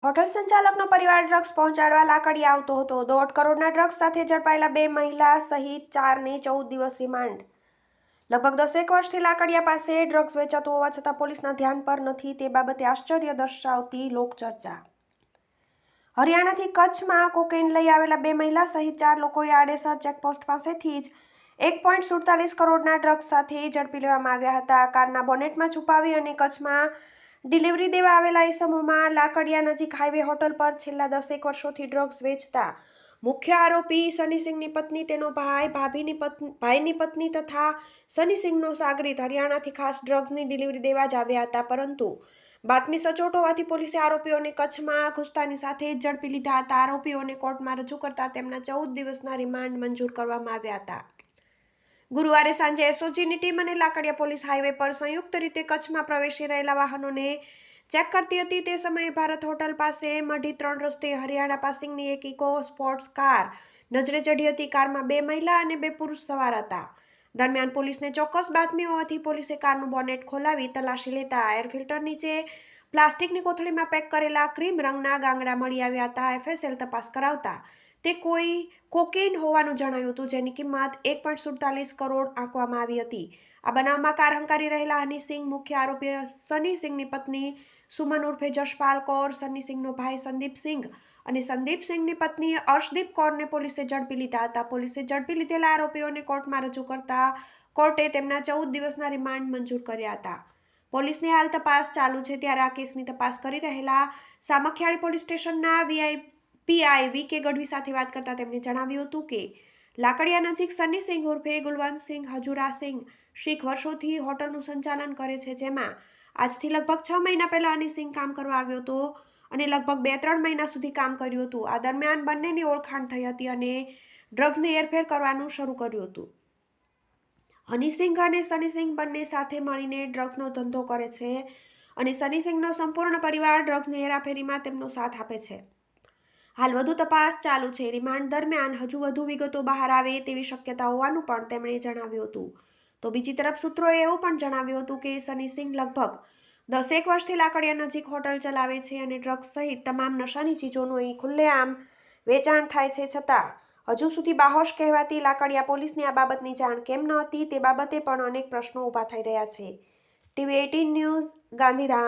Hotel સંચાલકનો પરિવાર drugs પહોંચાડવા લાકડીયા આવતો હતો। 1.5 કરોડના ડ્રગ્સ સાથે ઝડપાયેલા 2 મહિલા સહિત 4ને 14 દિવસ રિમાન્ડ। લગભગ 10 વર્ષથી લાકડીયા પાસે ડ્રગ્સ વેચાતું હોવા છતાં પોલીસના ધ્યાન પર નથી તે બાબતે આશ્ચર્ય દર્શાવતી લોકચર્ચા। હરિયાણાથી કચ્છમાં કોકેઇન લઈ આવેલા 2 મહિલા સહિત 4 લોકોએ આડેસર ચેકપોસ્ટ પાસેથી જ 1.47 કરોડના ડ્રગ્સ સાથે ઝડપી લેવામાં આવ્યા હતા। કારના બોનેટમાં છુપાવી અને કચ્છમાં ડિલિવરી દેવા આવેલા ઈસમોમાં લાકડિયા નજીક હાઈવે હોટલ પર છેલ્લા 10 વર્ષોથી ડ્રગ્સ વેચતા મુખ્ય આરોપી સનીસિંહની પત્ની, તેનો ભાઈ, ભાઈની પત્ની તથા સનીસિંહનો સાગરીત હરિયાણાથી ખાસ ડ્રગ્સની ડિલિવરી દેવા જ આવ્યા હતા, પરંતુ બાતમી સચોટ હોવાથી પોલીસે આરોપીઓને કચ્છમાં ઘૂસતાની સાથે જ ઝડપી લીધા હતા। આરોપીઓને કોર્ટમાં રજૂ કરતા તેમના 14 દિવસના રિમાન્ડ મંજૂર કરવામાં આવ્યા હતા। ગુરુવારે સાંજે એસઓજીની ટીમ અને લાકડિયા પોલીસ હાઈવે પર સંયુક્ત રીતે કચ્છમાં પ્રવેશી રહેલા વાહનોને ચેક કરતી હતી। તે સમયે ભારત હોટલ પાસે મઢી 3 રસ્તે હરિયાણા પાસિંગની એક ઇકો સ્પોર્ટ્સ કાર નજરે ચઢી હતી। કારમાં 2 મહિલા અને 2 પુરુષ સવાર હતા। દરમિયાન પોલીસને ચોક્કસ બાતમી હોવાથી પોલીસે કારનું બોનેટ ખોલાવી તલાશી લેતા એર ફિલ્ટર નીચે પ્લાસ્ટિકની કોથળીમાં પેક કરેલા ક્રીમ રંગના ગાંગડા મળી આવ્યા હતા। એફએસએલ તપાસ કરાવતા તે કોકેઇન હોવાનું જણાયું હતું, જેની કિંમત 1.47 કરોડ આંકવામાં આવી હતી। આ બનાવમાં કાર હંકારી રહેલા હનીસિંહ, મુખ્ય આરોપી સનીસિંહની પત્ની સુમન ઉર્ફે જશપાલ કૌર, સનીસિંહનો ભાઈ સંદીપસિંહ અને સંદીપસિંહની પત્ની અર્શદીપ કૌરને પોલીસે ઝડપી લીધા હતા। પોલીસે ઝડપી લીધેલા આરોપીઓને કોર્ટમાં રજૂ કરતા કોર્ટે તેમના 14 દિવસના રિમાન્ડ મંજૂર કર્યા હતા। પોલીસની હાલ તપાસ ચાલુ છે, ત્યારે આ કેસની તપાસ કરી રહેલા સામખિયાળી પોલીસ સ્ટેશનના પીઆઈ વી.કે. ગઢવી સાથે વાત કરતા તેમણે જણાવ્યું હતું કે લાકડિયા નજીક સનીસિંહ ઉર્ફે ગુલવંતસિંહ હજુરાસિંહ શીખ વર્ષોથી હોટલનું સંચાલન કરે છે, જેમાં આજથી લગભગ 6 મહિના પહેલા હનીસિંહ કામ કરવા આવ્યો હતો અને લગભગ 2-3 મહિના સુધી કામ કર્યું હતું। આ દરમિયાન બંનેની ઓળખાણ થઈ હતી અને ડ્રગ્સની હેરફેર કરવાનું શરૂ કર્યું હતું। હનીસિંહ અને સનીસિંહ બંને સાથે મળીને ડ્રગ્સનો ધંધો કરે છે અને સનીસિંહનો સંપૂર્ણ પરિવાર ડ્રગ્સની હેરાફેરીમાં તેમનો સાથ આપે છે। હાલ વધુ તપાસ ચાલુ છે। રિમાન્ડ દરમિયાન હજુ વધુ વિગતો બહાર આવે તેવી શક્યતા હોવાનું પણ તેમણે જણાવ્યું હતું। તો બીજી તરફ સૂત્રોએ એવું પણ જણાવ્યું હતું કે સનીસિંહ લગભગ 10 વર્ષથી લાકડિયા નજીક હોટલ ચલાવે છે અને ડ્રગ્સ સહિત તમામ નશાની ચીજોનું અહીં ખુલ્લેઆમ વેચાણ થાય છે, છતાં હજુ સુધી બાહોશ કહેવાતી લાકડિયા પોલીસની આ બાબતની જાણ કેમ ન હતી તે બાબતે પણ અનેક પ્રશ્નો ઊભા થઈ રહ્યા છે। TV18 news, Gandhidham.